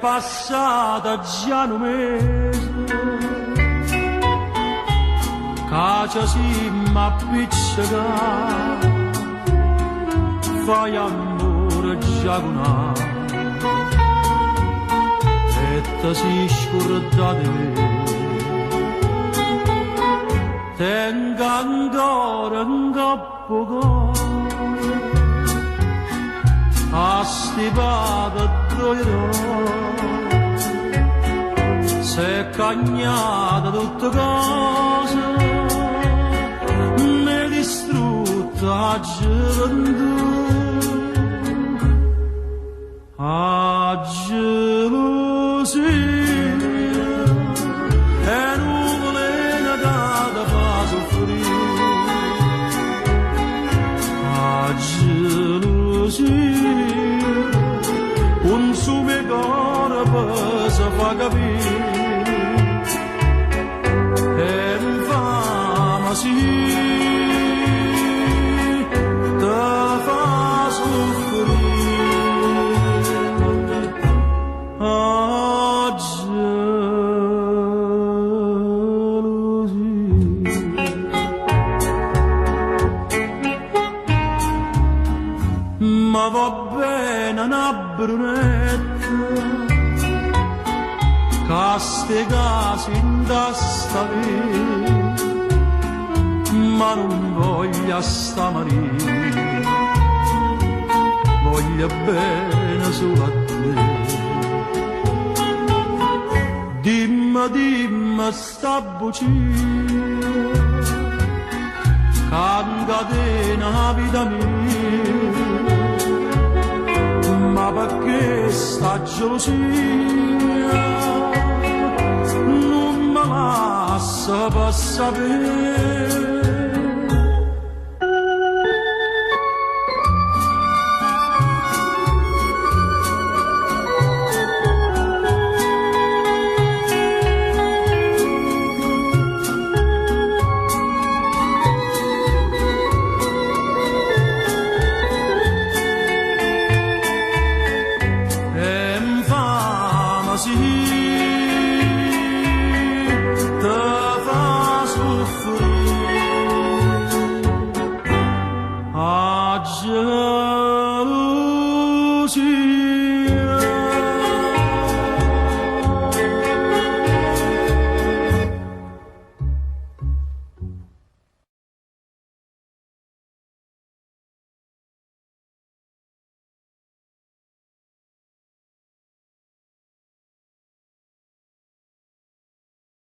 passata già un mese, cacia si m'appiccica, fai amore già con e te si scorda di me. Tenga ancora un capo a stipata troierò, se è cagnata tutte cose, mi distrutta a gioventù, a gelosia. Un sume corpo si fa capire e infama sì te fa soffrire a gelosia. Ma va bene una brunetta che ste case in testa ma non voglia sta marina, voglia bene solo a te. Dimmi sta bugia che incatena la vita mia, ma perché sta gelosia non mi lascia per sapere